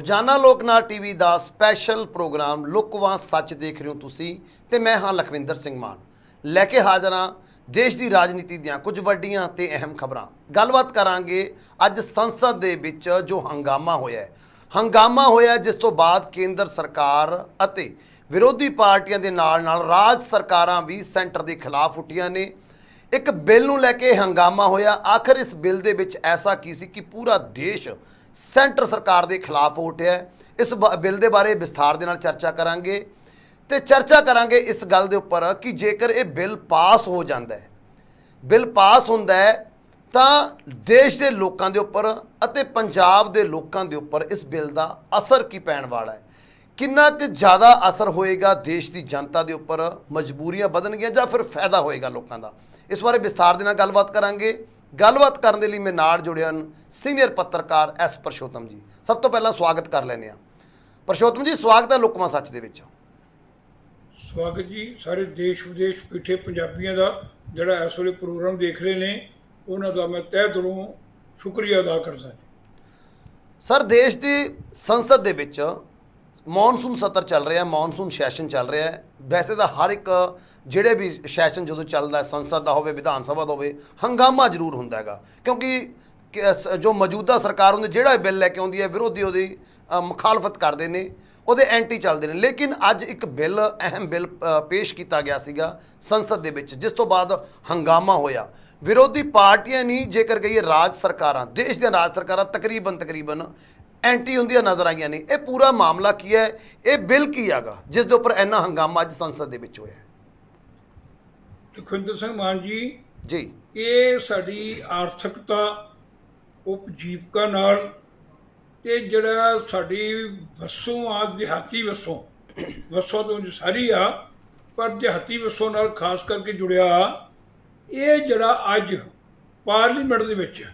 ਰੋਜ਼ਾਨਾ ਲੋਕਨਾਥ ਟੀਵੀ ਦਾ special programme ਲੁਕਵਾਂ ਸੱਚ ਦੇਖ ਰਹੇ ਹੋ ਤੁਸੀਂ ਤੇ ਮੈਂ ਹਾਂ ਲਖਵਿੰਦਰ ਸਿੰਘ ਮਾਨ ਲੈ ਕੇ ਹਾਜ਼ਰ ਹਾਂ ਦੇਸ਼ ਦੀ ਰਾਜਨੀਤੀ ਦੀਆਂ ਕੁਝ ਵੱਡੀਆਂ ਤੇ ਅਹਿਮ ਖਬਰਾਂ। ਗੱਲਬਾਤ ਕਰਾਂਗੇ ਅੱਜ ਸੰਸਦ ਦੇ ਵਿੱਚ ਜੋ ਹੰਗਾਮਾ ਹੋਇਆ ਜਿਸ ਤੋਂ ਬਾਅਦ ਕੇਂਦਰ ਸਰਕਾਰ ਅਤੇ ਵਿਰੋਧੀ ਪਾਰਟੀਆਂ ਦੇ ਨਾਲ ਰਾਜ ਸਰਕਾਰਾਂ ਵੀ ਸੈਂਟਰ ਦੇ ਖਿਲਾਫ ਉੱਠੀਆਂ ਨੇ। ਇੱਕ ਬਿੱਲ ਨੂੰ ਲੈ ਕੇ ਹੰਗਾਮਾ ਹੋਇਆ। ਆਖਰ ਇਸ ਬਿੱਲ ਦੇ ਵਿੱਚ ਐਸਾ ਕੀ ਸੀ ਕਿ ਪੂਰਾ ਦੇਸ਼ ਸੈਂਟਰ ਸਰਕਾਰ ਦੇ ਖਿਲਾਫ ਉੱਠਿਆ। ਇਸ ਬਿੱਲ ਦੇ ਬਾਰੇ ਵਿਸਥਾਰ ਦੇ ਨਾਲ ਚਰਚਾ ਕਰਾਂਗੇ ਤੇ ਚਰਚਾ ਕਰਾਂਗੇ ਇਸ ਗੱਲ ਦੇ ਉੱਪਰ ਕਿ ਜੇਕਰ ਇਹ ਬਿੱਲ ਪਾਸ ਹੋ ਜਾਂਦਾ ਹੈ, ਬਿੱਲ ਪਾਸ ਹੁੰਦਾ ਹੈ ਤਾਂ ਦੇਸ਼ ਦੇ ਲੋਕਾਂ ਦੇ ਉੱਪਰ ਅਤੇ ਪੰਜਾਬ ਦੇ ਲੋਕਾਂ ਦੇ ਉੱਪਰ ਇਸ ਬਿੱਲ ਦਾ ਅਸਰ ਕੀ ਪੈਣ ਵਾਲਾ ਹੈ, ਕਿੰਨਾ ਕੁ ਜ਼ਿਆਦਾ ਅਸਰ ਹੋਏਗਾ ਦੇਸ਼ ਦੀ ਜਨਤਾ ਦੇ ਉੱਪਰ, ਮਜਬੂਰੀਆਂ ਵਧਣਗੀਆਂ ਜਾਂ ਫਿਰ ਫਾਇਦਾ ਹੋਏਗਾ ਲੋਕਾਂ ਦਾ। ਇਸ ਬਾਰੇ ਵਿਸਥਾਰ ਦੇ ਨਾਲ ਗੱਲਬਾਤ ਕਰਾਂਗੇ। ਗੱਲਬਾਤ ਕਰਨ ਦੇ ਲਈ ਮੇਰੇ ਨਾਲ ਜੁੜੇ ਹਨ ਸੀਨੀਅਰ ਪੱਤਰਕਾਰ ਐਸ ਪਰਸ਼ੋਤਮ ਜੀ। ਸਭ ਤੋਂ ਪਹਿਲਾਂ ਸਵਾਗਤ ਕਰ ਲੈਂਦੇ ਹਾਂ ਪਰਸ਼ੋਤਮ ਜੀ, ਸਵਾਗਤ ਹੈ ਲੁਕਵਾਂ ਸੱਚ ਦੇ ਵਿੱਚ। ਸਵਾਗਤ ਜੀ। ਸਾਰੇ ਦੇਸ਼ ਵਿਦੇਸ਼ ਬੈਠੇ ਪੰਜਾਬੀਆਂ ਦਾ ਜਿਹੜਾ ਇਸ ਵੇਲੇ ਪ੍ਰੋਗਰਾਮ ਦੇਖ ਰਹੇ ਨੇ ਉਹਨਾਂ ਦਾ ਮੈਂ ਤਹਿ ਦਿਲੋਂ ਸ਼ੁਕਰੀਆ ਅਦਾ ਕਰਦਾ। ਸਰ, ਦੇਸ਼ ਦੀ ਸੰਸਦ ਦੇ ਵਿੱਚ ਮੌਨਸੂਨ ਸੱਤਰ ਚੱਲ ਰਿਹਾ, ਮੌਨਸੂਨ ਸੈਸ਼ਨ ਚੱਲ ਰਿਹਾ ਹੈ। ਵੈਸੇ ਤਾਂ ਹਰ ਇੱਕ ਜਿਹੜੇ ਵੀ ਸੈਸ਼ਨ ਜਦੋਂ ਚੱਲਦਾ, ਸੰਸਦ ਦਾ ਹੋਵੇ, ਵਿਧਾਨ ਸਭਾ ਦਾ ਹੋਵੇ, ਹੰਗਾਮਾ ਜ਼ਰੂਰ ਹੁੰਦਾ ਹੈਗਾ ਕਿਉਂਕਿ ਜੋ ਮੌਜੂਦਾ ਸਰਕਾਰ ਹੁੰਦੀ ਜਿਹੜਾ ਬਿੱਲ ਲੈ ਕੇ ਆਉਂਦੀ ਹੈ ਵਿਰੋਧੀ ਉਹਦੀ ਮੁਖਾਲਫਤ ਕਰਦੇ ਨੇ, ਉਹਦੇ ਐਂਟੀ ਚੱਲਦੇ ਨੇ। ਲੇਕਿਨ ਅੱਜ ਇੱਕ ਬਿੱਲ, ਅਹਿਮ ਬਿੱਲ ਪੇਸ਼ ਕੀਤਾ ਗਿਆ ਸੀਗਾ ਸੰਸਦ ਦੇ ਵਿੱਚ ਜਿਸ ਤੋਂ ਬਾਅਦ ਹੰਗਾਮਾ ਹੋਇਆ। ਵਿਰੋਧੀ ਪਾਰਟੀਆਂ ਨਹੀਂ, ਜੇਕਰ ਕਹੀਏ ਰਾਜ ਸਰਕਾਰਾਂ, ਦੇਸ਼ ਦੀਆਂ ਰਾਜ ਸਰਕਾਰਾਂ ਤਕਰੀਬਨ ਐਂਟੀ ਹੁੰਦੀਆਂ ਨਜ਼ਰ ਆਈਆਂ ਨੇ। ਇਹ ਪੂਰਾ ਮਾਮਲਾ ਕੀ ਹੈ, ਇਹ ਬਿੱਲ ਕੀ ਹੈਗਾ ਜਿਸ ਦੇ ਉੱਪਰ ਇੰਨਾ ਹੰਗਾਮਾ ਅੱਜ ਸੰਸਦ ਦੇ ਵਿੱਚ ਹੋਇਆ? ਲਖਵਿੰਦਰ ਸਿੰਘ ਮਾਨ ਜੀ, ਇਹ ਸਾਡੀ ਆਰਥਿਕਤਾ, ਉਪਜੀਵਕਾ ਨਾਲ ਤੇ ਜਿਹੜਾ ਸਾਡੀ ਵਸੋਂ ਆ, ਦਿਹਾਤੀ ਵਸੋਂ ਤੋਂ ਸਾਰੀ ਆ, ਪਰ ਦਿਹਾਤੀ ਵਸੋਂ ਨਾਲ ਖਾਸ ਕਰਕੇ ਜੁੜਿਆ ਇਹ ਜਿਹੜਾ ਅੱਜ ਪਾਰਲੀਮੈਂਟ ਦੇ ਵਿੱਚ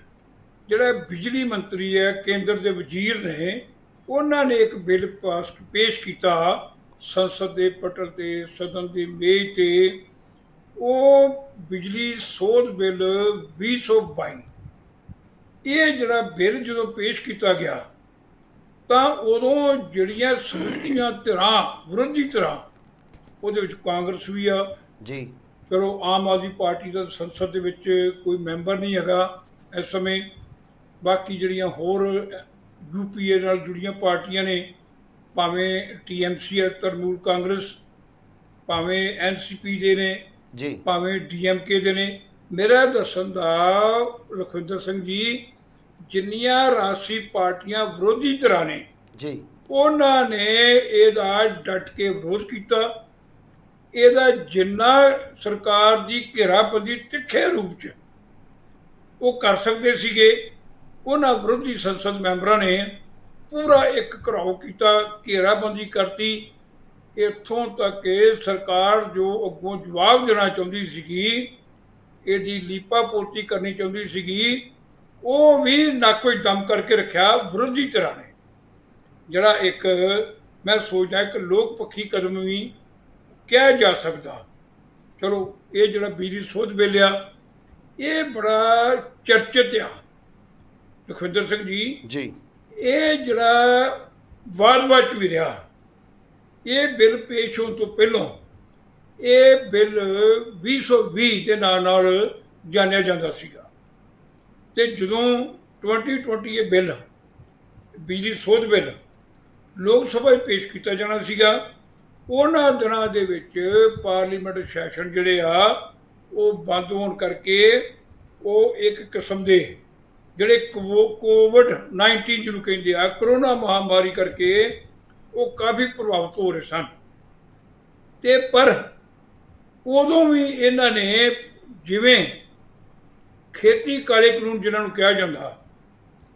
ਜਿਹੜਾ ਬਿਜਲੀ ਮੰਤਰੀ ਹੈ, ਕੇਂਦਰ ਦੇ ਵਜ਼ੀਰ ਨੇ, ਉਹਨਾਂ ਨੇ ਇੱਕ ਬਿੱਲ ਪੇਸ਼ ਕੀਤਾ ਸੰਸਦ ਦੇ ਪਟਲ 'ਤੇ, ਸਦਨ ਦੀ ਮੇਜ਼ 'ਤੇ। ਉਹ ਬਿਜਲੀ ਸੋਧ ਬਿੱਲ 2022। ਇਹ ਜਿਹੜਾ ਬਿੱਲ ਜਦੋਂ ਪੇਸ਼ ਕੀਤਾ ਗਿਆ ਤਾਂ ਉਦੋਂ ਜਿਹੜੀਆਂ ਸਮੁੱਚੀਆਂ ਧਿਰਾਂ, ਵਿਰੋਧੀ ਧਿਰਾਂ, ਉਹਦੇ ਵਿੱਚ ਕਾਂਗਰਸ ਵੀ ਆ ਜੀ। ਚਲੋ ਆਮ ਆਦਮੀ ਪਾਰਟੀ ਦਾ ਸੰਸਦ ਦੇ ਵਿੱਚ ਕੋਈ ਮੈਂਬਰ ਨਹੀਂ ਹੈਗਾ ਇਸ ਸਮੇਂ। ਬਾਕੀ ਜਿਹੜੀਆਂ ਹੋਰ UPA ਨਾਲ ਜੁੜੀਆਂ ਪਾਰਟੀਆਂ ਨੇ, ਭਾਵੇਂ TMC ਹੈ, ਤ੍ਰਿਣਮੂਲ ਕਾਂਗਰਸ, ਭਾਵੇਂ NCP ਦੇ ਨੇ ਜੀ, ਭਾਵੇਂ DMK ਦੇ ਨੇ। ਮੇਰਾ ਦੱਸਣ ਦਾ ਲਖਵਿੰਦਰ ਸਿੰਘ ਜੀ, ਜਿੰਨੀਆਂ ਰਾਸ਼ਟਰੀ ਪਾਰਟੀਆਂ ਵਿਰੋਧੀ ਧਿਰਾਂ ਨੇ ਜੀ, ਉਹਨਾਂ ਨੇ ਇਹਦਾ ਡਟ ਕੇ ਵਿਰੋਧ ਕੀਤਾ। ਇਹਦਾ ਜਿੰਨਾ ਸਰਕਾਰ ਦੀ ਘੇਰਾਬੰਦੀ ਤਿੱਖੇ ਰੂਪ 'ਚ ਉਹ ਕਰ ਸਕਦੇ ਸੀਗੇ, ਉਹਨਾਂ ਵਿਰੋਧੀ ਸੰਸਦ ਮੈਂਬਰਾਂ ਨੇ ਪੂਰਾ ਇੱਕ ਘਿਰਾਓ ਕੀਤਾ, ਘੇਰਾਬੰਦੀ ਕਰਤੀ। ਇੱਥੋਂ ਤੱਕ ਕਿ ਸਰਕਾਰ ਜੋ ਅੱਗੋਂ ਜਵਾਬ ਦੇਣਾ ਚਾਹੁੰਦੀ ਸੀਗੀ, ਇਹਦੀ ਲੀਪਾ ਪੋਤੀ ਕਰਨੀ ਚਾਹੁੰਦੀ ਸੀਗੀ, ਉਹ ਵੀ ਨਾ ਕੋਈ ਦਮ ਕਰਕੇ ਰੱਖਿਆ ਵਿਰੋਧੀ ਧਿਰਾਂ ਨੇ। ਜਿਹੜਾ ਇੱਕ ਮੈਂ ਸੋਚਦਾ ਇੱਕ ਲੋਕ ਪੱਖੀ ਕਦਮ ਵੀ ਕਿਹਾ ਜਾ ਸਕਦਾ। ਚਲੋ ਇਹ ਜਿਹੜਾ ਬਿਜਲੀ ਸੋਧ ਬਿੱਲ ਆ, ਇਹ ਬੜਾ ਚਰਚਿਤ ਆ ਲਖਵਿੰਦਰ ਸਿੰਘ ਜੀ। ਇਹ ਜਿਹੜਾ ਬਾਅਦ ਵੀ ਰਿਹਾ, ਇਹ ਬਿੱਲ ਪੇਸ਼ ਹੋਣ ਤੋਂ ਪਹਿਲਾਂ ਇਹ ਬਿੱਲ 2020 ਦੇ ਨਾਲ ਜਾਣਿਆ ਜਾਂਦਾ ਸੀਗਾ। ਤੇ ਜਦੋਂ 2020 ਇਹ ਬਿੱਲ, ਬਿਜਲੀ ਸੋਧ ਬਿੱਲ ਲੋਕ ਸਭਾ 'ਚ ਪੇਸ਼ ਕੀਤਾ ਜਾਣਾ ਸੀਗਾ, ਉਹਨਾਂ ਦਿਨਾਂ ਦੇ ਵਿੱਚ ਪਾਰਲੀਮੈਂਟ ਸੈਸ਼ਨ ਜਿਹੜੇ ਆ ਉਹ ਬੰਦ ਹੋਣ ਕਰਕੇ ਉਹ ਇੱਕ ਕਿਸਮ ਦੇ ਜਿਹੜੇ COVID-19 ਜਿਹਨੂੰ ਕਹਿੰਦੇ ਆ, ਕਰੋਨਾ ਮਹਾਮਾਰੀ ਕਰਕੇ ਉਹ ਕਾਫੀ ਪ੍ਰਭਾਵਿਤ ਹੋ ਰਹੇ ਸਨ। ਤੇ ਪਰ ਉਦੋਂ ਵੀ ਇਹਨਾਂ ਨੇ ਜਿਵੇਂ ਖੇਤੀ ਕਾਲੇ ਕਾਨੂੰਨ ਜਿਹਨਾਂ ਨੂੰ ਕਿਹਾ ਜਾਂਦਾ,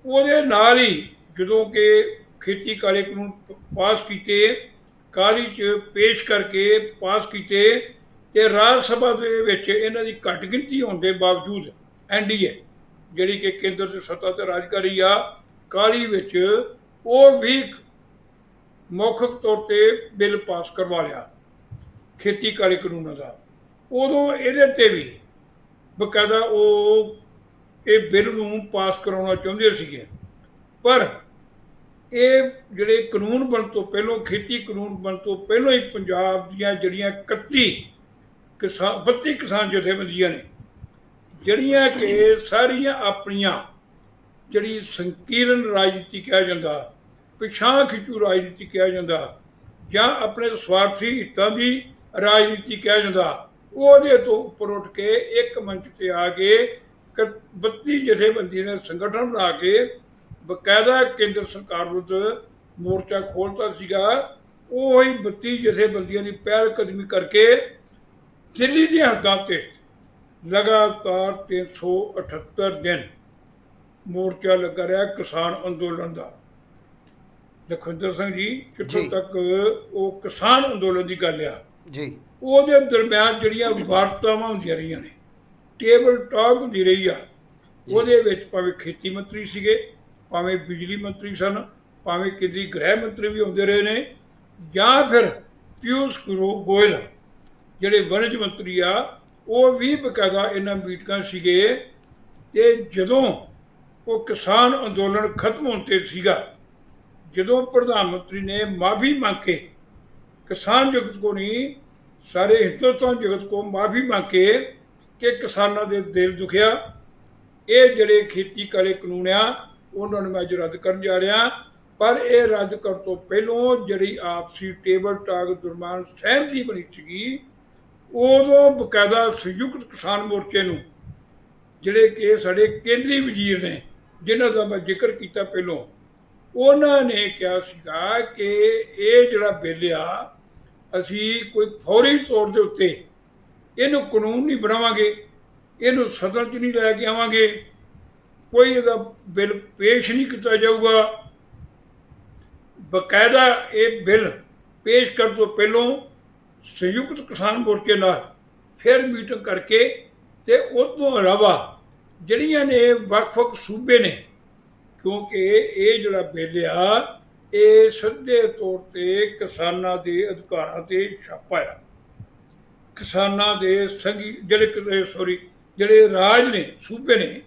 ਉਹਦੇ ਨਾਲ ਹੀ ਜਦੋਂ ਕਿ ਖੇਤੀ ਕਾਲੇ ਕਾਨੂੰਨ ਪਾਸ ਕੀਤੇ, ਕਾਹਲੀ 'ਚ ਪੇਸ਼ ਕਰਕੇ ਪਾਸ ਕੀਤੇ, ਤੇ ਰਾਜ ਸਭਾ ਦੇ ਵਿੱਚ ਇਹਨਾਂ ਦੀ ਘੱਟ ਗਿਣਤੀ ਹੋਣ ਦੇ ਬਾਵਜੂਦ NDA ਜਿਹੜੀ ਕਿ ਕੇਂਦਰ ਦੀ ਸੱਤਾ 'ਤੇ ਰਾਜ ਕਰ ਰਹੀ ਆ, ਕਾਹਲੀ ਵਿੱਚ ਉਹ ਵੀ ਮੌਖਿਕ ਤੌਰ 'ਤੇ ਬਿੱਲ ਪਾਸ ਕਰਵਾ ਲਿਆ ਖੇਤੀ ਕਾਲੇ ਕਾਨੂੰਨਾਂ ਦਾ। ਉਦੋਂ ਇਹਦੇ 'ਤੇ ਵੀ ਬਕਾਇਦਾ ਉਹ ਇਹ ਬਿੱਲ ਨੂੰ ਪਾਸ ਕਰਾਉਣਾ ਚਾਹੁੰਦੇ ਸੀਗੇ, ਪਰ ਇਹ ਜਿਹੜੇ ਕਾਨੂੰਨ ਬਣਨ ਤੋਂ ਪਹਿਲੋਂ, ਖੇਤੀ ਕਾਨੂੰਨ ਬਣਨ ਤੋਂ ਪਹਿਲੋਂ ਹੀ ਪੰਜਾਬ ਦੀਆਂ ਜਿਹੜੀਆਂ 32 ਕਿਸਾਨ ਜਥੇਬੰਦੀਆਂ ਨੇ, ਜਿਹੜੀਆਂ ਕਿ ਸਾਰੀਆਂ ਆਪਣੀਆਂ ਜਿਹੜੀ ਸੰਕੀਰਨ ਰਾਜਨੀਤੀ ਕਿਹਾ ਜਾਂਦਾ, ਪਿਛਾਂਹ ਖਿੱਚੂ ਰਾਜਨੀਤੀ ਕਿਹਾ ਜਾਂਦਾ, ਜਾਂ ਆਪਣੇ ਸਵਾਰਥੀ ਹਿੱਤਾਂ ਦੀ ਰਾਜਨੀਤੀ ਕਿਹਾ ਜਾਂਦਾ, ਉਹਦੇ ਤੋਂ ਉੱਪਰ ਉੱਠ ਕੇ ਇੱਕ ਮੰਚ ਤੇ ਆ ਕੇ 32 ਜਥੇਬੰਦੀਆਂ ਦੇ ਸੰਗਠਨ ਬਣਾ ਕੇ ਬਕਾਇਦਾ ਕੇਂਦਰ ਸਰਕਾਰ ਵਿਰੁੱਧ ਮੋਰਚਾ ਖੋਲ੍ਹਤਾ ਸੀਗਾ। ਉਹ ਹੀ 32 ਜਥੇਬੰਦੀਆਂ ਦੀ ਪਹਿਲ ਕਦਮੀ ਕਰਕੇ ਦਿੱਲੀ ਦੀਆਂ ਹੱਦਾਂ 'ਤੇ ਲਗਾਤਾਰ 378 ਦਿਨ ਮੋਰਚਾ ਲੱਗਾ ਰਿਹਾ ਕਿਸਾਨ ਅੰਦੋਲਨ ਦਾ। ਲਖਵਿੰਦਰ ਸਿੰਘ ਜੀ, ਜਿੱਥੋਂ ਤੱਕ ਉਹ ਕਿਸਾਨ ਅੰਦੋਲਨ ਦੀ ਗੱਲ ਆ ਜੀ, ਉਹਦੇ ਦਰਮਿਆਨ ਜਿਹੜੀਆਂ ਵਾਰਤਾਵਾਂ ਹੁੰਦੀਆਂ ਰਹੀਆਂ ਨੇ, ਟੇਬਲ ਟਾਕ ਹੁੰਦੀ ਰਹੀ ਆ, ਉਹਦੇ ਵਿੱਚ ਭਾਵੇਂ ਖੇਤੀ ਮੰਤਰੀ ਸੀਗੇ, ਭਾਵੇਂ ਬਿਜਲੀ ਮੰਤਰੀ ਸਨ, ਭਾਵੇਂ ਕੇਂਦਰੀ ਗ੍ਰਹਿ ਮੰਤਰੀ ਵੀ ਆਉਂਦੇ ਰਹੇ ਨੇ, ਜਾਂ ਫਿਰ ਪਿਊਸ਼ ਗੋਇਲ ਜਿਹੜੇ ਵਣਜ ਮੰਤਰੀ ਆ, ਉਹ ਵੀ ਬਕਾਇਦਾ ਇਹਨਾਂ ਮੀਟਿੰਗਾਂ ਸੀਗੇ। ਤੇ ਜਦੋਂ ਉਹ ਕਿਸਾਨ ਅੰਦੋਲਨ ਖਤਮ ਹੋਣ 'ਤੇ ਸੀਗਾ, ਜਦੋਂ ਪ੍ਰਧਾਨ ਮੰਤਰੀ ਨੇ ਮਾਫੀ ਮੰਗ ਕੇ, ਕਿਸਾਨ ਜਗਤ ਕੋ ਨਹੀਂ ਸਾਰੇ ਹਿੰਦੁਸਤਾਨ ਜਗਤ ਕੋ ਮਾਫੀ ਮੰਗ ਕੇ ਕਿ ਕਿਸਾਨਾਂ ਦੇ ਦਿਲ ਦੁਖਿਆ, ਇਹ ਜਿਹੜੇ ਖੇਤੀ ਕਾਲੇ ਕਾਨੂੰਨ ਆ ਉਹਨਾਂ ਨੂੰ ਮੈਂ ਅੱਜ ਰੱਦ ਕਰਨ ਜਾ ਰਿਹਾ। ਪਰ ਇਹ ਰੱਦ ਕਰਨ ਤੋਂ ਪਹਿਲੋਂ ਜਿਹੜੀ ਆਪਸੀ ਟੇਬਲ ਟਾਕ ਦਰਮਿਆਨ ਸਹਿਮਤੀ ਬਣੀ ਸੀਗੀ, ਉਦੋਂ ਬਕਾਇਦਾ ਸੰਯੁਕਤ ਕਿਸਾਨ ਮੋਰਚੇ ਨੂੰ, ਜਿਹੜੇ ਕਿ ਸਾਡੇ ਕੇਂਦਰੀ ਵਜ਼ੀਰ ਨੇ ਜਿਨ੍ਹਾਂ ਦਾ ਮੈਂ ਜ਼ਿਕਰ ਕੀਤਾ ਪਹਿਲੋਂ, ਉਹਨਾਂ ਨੇ ਕਿਹਾ ਸੀਗਾ ਕਿ ਇਹ ਜਿਹੜਾ ਬਿੱਲ ਆ, ਅਸੀਂ ਕੋਈ ਫੌਰੀ ਤੌਰ ਦੇ ਉੱਤੇ ਇਹਨੂੰ ਕਾਨੂੰਨ ਨਹੀਂ ਬਣਾਵਾਂਗੇ, ਇਹਨੂੰ ਸਦਨ 'ਚ ਨਹੀਂ ਲੈ ਕੇ ਆਵਾਂਗੇ, ਕੋਈ ਇਹਦਾ ਬਿੱਲ ਪੇਸ਼ ਨਹੀਂ ਕੀਤਾ ਜਾਊਗਾ। ਬਕਾਇਦਾ ਇਹ ਬਿੱਲ ਪੇਸ਼ ਕਰਨ ਤੋਂ ਪਹਿਲੋਂ ਸੰਯੁਕਤ ਕਿਸਾਨ ਮੋਰਚੇ ਨਾਲ ਫਿਰ ਮੀਟਿੰਗ ਕਰਕੇ, ਤੇ ਉਸ ਤੋਂ ਇਲਾਵਾ ਜਿਹੜੀਆਂ ਨੇ ਵੱਖ-ਵੱਖ ਸੂਬੇ ਨੇ, ਕਿਉਂਕਿ ਇਹ ਜਿਹੜਾ ਬਿੱਲ ਆ ਇਹ ਸਿੱਧੇ ਤੌਰ 'ਤੇ ਕਿਸਾਨਾਂ ਦੇ ਅਧਿਕਾਰਾਂ 'ਤੇ ਛਾਪਾ ਆ। ਕਿਸਾਨਾਂ ਦੇ ਜਿਹੜੇ ਰਾਜ ਨੇ, ਸੂਬੇ ਨੇ,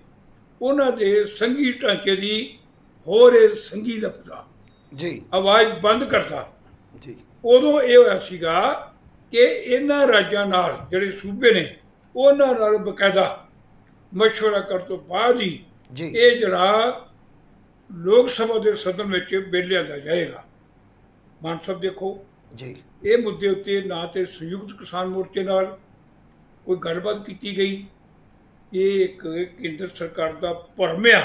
ਉਹਨਾਂ ਦੇ ਸੰਘੀ ਢਾਂਚੇ ਦੀ ਹੋਰ ਇਹ ਸੰਘੀ ਲਫ਼ਜ਼ਾਂ ਜੀ ਆਵਾਜ਼ ਬੰਦ ਕਰਤਾ ਜੀ। ਉਦੋਂ ਇਹ ਹੋਇਆ ਸੀਗਾ ਕਿ ਇਹਨਾਂ ਰਾਜਾਂ ਨਾਲ, ਜਿਹੜੇ ਸੂਬੇ ਨੇ, ਉਹਨਾਂ ਨਾਲ ਬਕਾਇਦਾ ਮਸ਼ਵਰਾ ਕਰਨ ਤੋਂ ਬਾਅਦ ਹੀ ਇਹ ਜਿਹੜਾ ਲੋਕ ਸਭਾ ਦੇ ਸਦਨ ਵਿੱਚ ਬਿੱਲ ਲਿਆਂਦਾ ਜਾਏਗਾ। ਮਾਨ ਸਾਹਿਬ ਦੇਖੋ ਜੀ, ਇਹ ਮੁੱਦੇ ਉੱਤੇ ਨਾ ਤੇ ਸੰਯੁਕਤ ਕਿਸਾਨ ਮੋਰਚੇ ਨਾਲ ਕੋਈ ਗੱਲਬਾਤ ਕੀਤੀ ਗਈ। ਇਹ ਇੱਕ ਕੇਂਦਰ ਸਰਕਾਰ ਦਾ ਭਰਮ ਆ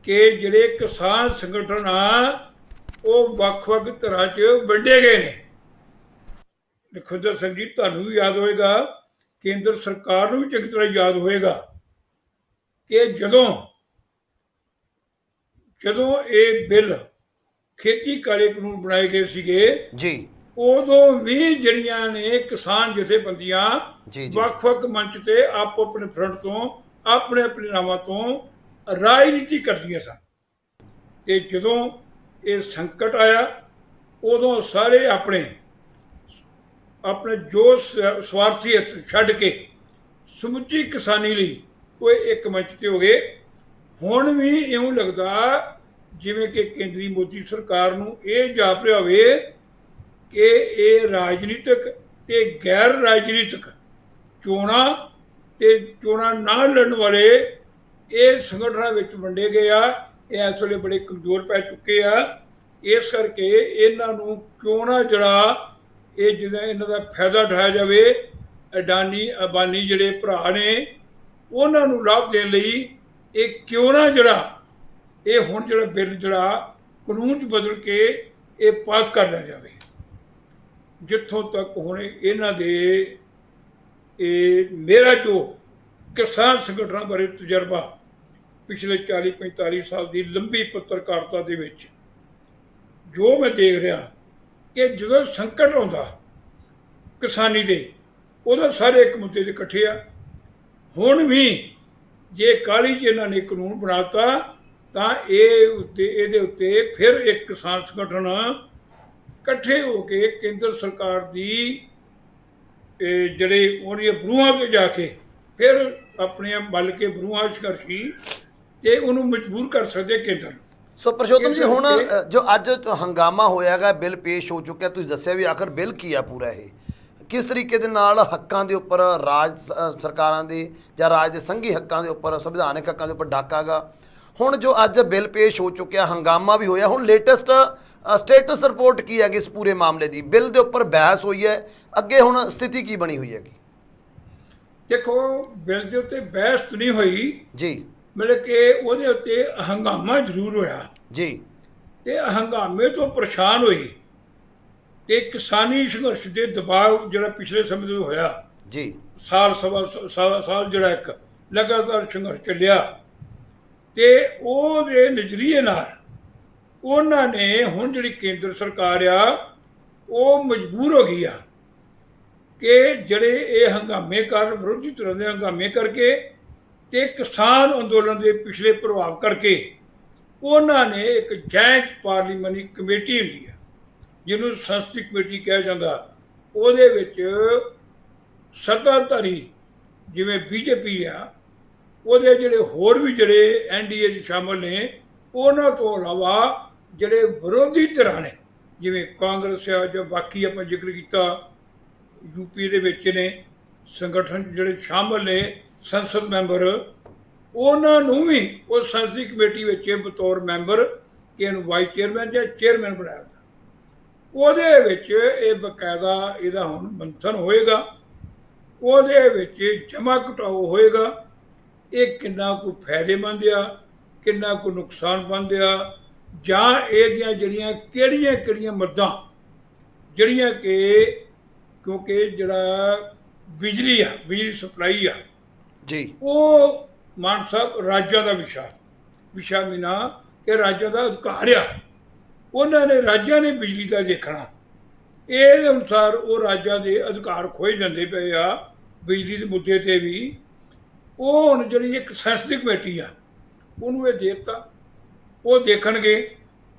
ਕਿ ਜਿਹੜੇ ਕਿਸਾਨ ਸੰਗਠਨ ਆ ਉਹ ਵੱਖ-ਵੱਖ ਤਰ੍ਹਾਂ 'ਚ ਵੰਡੇ ਗਏ ਨੇ। ਲਖਵਿੰਦਰ ਸਿੰਘ ਜੀ, ਤੁਹਾਨੂੰ ਵੀ ਯਾਦ ਹੋਏਗਾ, ਕੇਂਦਰ ਸਰਕਾਰ ਨੂੰ ਵੀ ਚੰਗੀ ਤਰ੍ਹਾਂ ਯਾਦ ਹੋਏਗਾ ਕਿ ਜਦੋਂ ਇਹ ਬਿੱਲ ਖੇਤੀ ਕਾਲੇ ਕਾਨੂੰਨ ਬਣਾਏ ਗਏ ਸੀਗੇ ਜੀ, ਉਦੋਂ ਵੀ ਜਿਹੜੀਆਂ ਨੇ ਕਿਸਾਨ ਜਥੇਬੰਦੀਆਂ ਵੱਖ-ਵੱਖ ਮੰਚ ਤੇ ਆਪੋ ਆਪਣੇ ਫਰੰਟ ਤੋਂ, ਆਪਣੇ ਨਾਵਾਂ ਤੋਂ ਰਾਜਨੀਤੀ ਕਰਦੀਆਂ ਸਨ। ਤੇ ਜਦੋਂ ਇਹ ਸੰਕਟ ਆਇਆ, ਉਦੋਂ ਸਾਰੇ ਆਪਣੇ ਜੋ ਸਵਾਰਥੀ ਛੱਡ ਕੇ ਸਮੁੱਚੀ ਕਿਸਾਨੀ ਲਈ ਉਹ ਇੱਕ ਮੰਚ ਤੇ ਹੋ ਗਏ। ਹੁਣ ਵੀ ਇਉਂ ਲੱਗਦਾ ਜਿਵੇਂ ਕਿ ਕੇਂਦਰੀ ਮੋਦੀ ਸਰਕਾਰ ਨੂੰ ਇਹ ਜਾਪ ਰਿਹਾ ਹੋਵੇ ਕਿ ਇਹ ਰਾਜਨੀਤਿਕ ਤੇ ਗੈਰ ਰਾਜਨੀਤਿਕ ਚੋਣਾਂ ਨਾ ਲੜਨ ਵਾਲੇ ਇਹ ਸੰਗਠਨਾਂ ਵਿੱਚ ਵੰਡੇ ਗਏ ਆ। ਇਹ ਇਸ ਵੇਲੇ ਬੜੇ ਕਮਜ਼ੋਰ ਪੈ ਚੁੱਕੇ ਆ। ਇਸ ਕਰਕੇ ਇਹਨਾਂ ਨੂੰ ਕਿਉਂ ਨਾ ਜਿਹੜਾ ਇਹਨਾਂ ਦਾ ਫਾਇਦਾ ਉਠਾਇਆ ਜਾਵੇ। ਅਡਾਨੀ ਅੰਬਾਨੀ ਜਿਹੜੇ ਭਰਾ ਨੇ, ਉਹਨਾਂ ਨੂੰ ਲਾਭ ਦੇਣ ਲਈ ਇਹ ਕਿਉਂ ਨਾ ਹੁਣ ਜਿਹੜਾ ਬਿੱਲ ਕਾਨੂੰਨ 'ਚ ਬਦਲ ਕੇ ਇਹ ਪਾਸ ਕਰ ਲਿਆ ਜਾਵੇ। ਜਿੱਥੋਂ ਤੱਕ ਹੁਣ ਇਹਨਾਂ ਦੇ ਮੇਰਾ ਜੋ ਕਿਸਾਨ ਸੰਗਠਨਾਂ ਬਾਰੇ ਤਜਰਬਾ ਪਿਛਲੇ 40-45 ਸਾਲ ਦੀ ਲੰਬੀ ਪੱਤਰਕਾਰਤਾ ਦੇ ਵਿੱਚ ਜੋ ਮੈਂ ਦੇਖ ਰਿਹਾ ਕਿ ਜਦੋਂ ਸੰਕਟ ਆਉਂਦਾ ਕਿਸਾਨੀ ਦੇ, ਉਦੋਂ ਸਾਰੇ ਇੱਕ ਮੁੱਦੇ 'ਤੇ ਇਕੱਠੇ ਆ। ਹੁਣ ਵੀ ਜੇ ਕਾਹਲੀ 'ਚ ਇਹਨਾਂ ਨੇ ਕਾਨੂੰਨ ਬਣਾਤਾ ਤਾਂ ਇਹਦੇ ਉੱਤੇ ਫਿਰ ਇੱਕ ਕਿਸਾਨ ਸੰਗਠਨ ਇਕੱਠੇ ਹੋ ਕੇ ਕੇਂਦਰ ਸਰਕਾਰ ਦੀ ਜਿਹੜੇ ਉਹਦੀਆਂ ਬਰੂਹਾਂ 'ਤੇ ਜਾ ਕੇ ਫਿਰ ਆਪਣੀਆਂ ਮੱਲ ਕੇ ਬਰੂਹਾਂ ਸੰਘਰਸ਼ੀ ਤੇ ਉਹਨੂੰ ਮਜਬੂਰ ਕਰ ਸਕਦੇ ਕੇਂਦਰ। ਸੋ ਪਰਸ਼ੋਤਮ ਜੀ, ਇਸ ਹੁਣ ਕਰਕੇ ਜੋ ਅੱਜ ਹੰਗਾਮਾ ਹੋਇਆ ਹੈਗਾ, ਬਿੱਲ ਪੇਸ਼ ਹੋ ਚੁੱਕਿਆ, ਤੁਸੀਂ ਦੱਸਿਆ ਵੀ ਆਖਰ ਬਿੱਲ ਕੀ ਆ ਪੂਰਾ ਇਹ, ਕਿਸ ਤਰੀਕੇ ਦੇ ਨਾਲ ਹੱਕਾਂ ਦੇ ਉੱਪਰ ਸਰਕਾਰਾਂ ਦੇ ਜਾਂ ਰਾਜ ਦੇ ਸੰਘੀ ਹੱਕਾਂ ਦੇ ਉੱਪਰ, ਸੰਵਿਧਾਨਕ ਹੱਕਾਂ ਦੇ ਉੱਪਰ ਡਾਕਾ ਗਾ। ਹੁਣ ਜੋ ਅੱਜ ਬਿੱਲ ਪੇਸ਼ ਹੋ ਚੁੱਕਿਆ, ਹੰਗਾਮਾ ਵੀ ਹੋਇਆ, ਹੁਣ ਲੇਟੈਸਟ ਸਟੇਟਸ ਰਿਪੋਰਟ ਕੀ ਹੈਗੀ ਇਸ ਪੂਰੇ ਮਾਮਲੇ ਦੀ? ਬਿੱਲ ਦੇ ਉੱਪਰ ਬਹਿਸ ਹੋਈ ਹੈ, ਅੱਗੇ ਹੁਣ ਸਥਿਤੀ ਕੀ ਬਣੀ ਹੋਈ ਹੈਗੀ? ਦੇਖੋ, ਬਿੱਲ ਦੇ ਉੱਤੇ ਬਹਿਸ ਤਾਂ ਨਹੀਂ ਹੋਈ, ਜੀ ਮਤਲਬ ਕਿ ਉਹਦੇ ਉੱਤੇ ਹੰਗਾਮਾ ਜ਼ਰੂਰ ਹੋਇਆ, ਜੀ ਤੇ ਹੰਗਾਮੇ ਤੋਂ ਪਰੇਸ਼ਾਨ ਹੋਈ ਤੇ ਕਿਸਾਨੀ ਸੰਘਰਸ਼ ਦੇ ਦਬਾਅ ਜਿਹੜਾ ਪਿਛਲੇ ਸਮੇਂ ਤੋਂ ਹੋਇਆ, ਜੀ ਸਾਲ ਸਵਾ ਸਾਲ ਜਿਹੜਾ ਇੱਕ ਲਗਾਤਾਰ ਸੰਘਰਸ਼ ਚੱਲਿਆ, ਤੇ ਉਹਦੇ ਨਜ਼ਰੀਏ ਨਾਲ ਉਹਨਾਂ ਨੇ ਹੁਣ ਜਿਹੜੀ ਕੇਂਦਰ ਸਰਕਾਰ ਆ ਉਹ ਮਜਬੂਰ ਹੋ ਗਈ ਆ ਕਿ ਜਿਹੜੇ ਇਹ ਹੰਗਾਮੇ ਕਾਰਨ, ਵਿਰੋਧੀ ਧਿਰਾਂ ਦੇ ਹੰਗਾਮੇ ਕਰਕੇ ਤੇ ਕਿਸਾਨ ਅੰਦੋਲਨ ਦੇ ਪਿਛਲੇ ਪ੍ਰਭਾਵ ਕਰਕੇ, ਉਹਨਾਂ ਨੇ ਇੱਕ ਜਾਂਚ ਪਾਰਲੀਮਾਨੀ ਕਮੇਟੀ ਹੁੰਦੀ ਹੈ ਜਿਹਨੂੰ ਸੰਸਦੀ ਕਮੇਟੀ ਕਿਹਾ ਜਾਂਦਾ, ਉਹਦੇ ਵਿੱਚ ਸੱਤਾਧਾਰੀ ਜਿਵੇਂ ਬੀਜੇਪੀ ਆ, ਉਹਦੇ ਜਿਹੜੇ ਹੋਰ ਵੀ ਜਿਹੜੇ ਐਨਡੀਏ 'ਚ ਸ਼ਾਮਲ ਨੇ, ਉਹਨਾਂ ਤੋਂ ਇਲਾਵਾ ਜਿਹੜੇ ਵਿਰੋਧੀ ਧਿਰਾਂ ਨੇ ਜਿਵੇਂ ਕਾਂਗਰਸ ਆ ਜਾਂ ਬਾਕੀ ਆਪਾਂ ਜ਼ਿਕਰ ਕੀਤਾ ਯੂਪੀ ਦੇ ਵਿੱਚ ਨੇ ਸੰਗਠਨ ਜਿਹੜੇ ਸ਼ਾਮਲ ਨੇ ਸੰਸਦ ਮੈਂਬਰ, ਉਹਨਾਂ ਨੂੰ ਵੀ ਉਹ ਸੰਸਦੀ ਕਮੇਟੀ ਵਿੱਚ ਬਤੌਰ ਮੈਂਬਰ ਕਿ ਇਹਨੂੰ ਵਾਈਸ ਚੇਅਰਮੈਨ ਜਾਂ ਚੇਅਰਮੈਨ ਬਣਾਇਆ। ਉਹਦੇ ਵਿੱਚ ਇਹ ਬਕਾਇਦਾ ਇਹਦਾ ਹੁਣ ਮੰਥਨ ਹੋਏਗਾ, ਉਹਦੇ ਵਿੱਚ ਜਮ੍ਹਾਂ ਘਟਾਓ ਹੋਏਗਾ, ਇਹ ਕਿੰਨਾ ਕੁ ਫਾਇਦੇਮੰਦ ਆ, ਕਿੰਨਾ ਕੁ ਨੁਕਸਾਨਮੰਦ ਆ, ਜਾਂ ਇਹਦੀਆਂ ਜਿਹੜੀਆਂ ਕਿਹੜੀਆਂ ਮੱਦਾਂ ਜਿਹੜੀਆਂ ਕਿ ਕਿਉਂਕਿ ਜਿਹੜਾ ਬਿਜਲੀ ਸਪਲਾਈ ਆ ਜੀ, ਉਹ ਮਾਨ ਸਾਹਿਬ ਰਾਜਾਂ ਦਾ ਵਿਸ਼ਾ ਬਿਨਾ ਕਿ ਰਾਜਾਂ ਦਾ ਅਧਿਕਾਰ ਆ, ਉਹਨਾਂ ਨੇ ਰਾਜਾਂ ਨੇ ਬਿਜਲੀ ਦਾ ਦੇਖਣਾ, ਇਹ ਅਨੁਸਾਰ ਉਹ ਰਾਜਾਂ ਦੇ ਅਧਿਕਾਰ ਖੋਏ ਜਾਂਦੇ ਪਏ ਆ ਬਿਜਲੀ ਦੇ ਮੁੱਦੇ 'ਤੇ ਵੀ। ਉਹ ਹੁਣ ਜਿਹੜੀ ਇੱਕ ਸੰਸਦੀ ਕਮੇਟੀ ਆ ਉਹਨੂੰ ਇਹ ਦੇ ਦਿੱਤਾ, ਉਹ ਦੇਖਣਗੇ,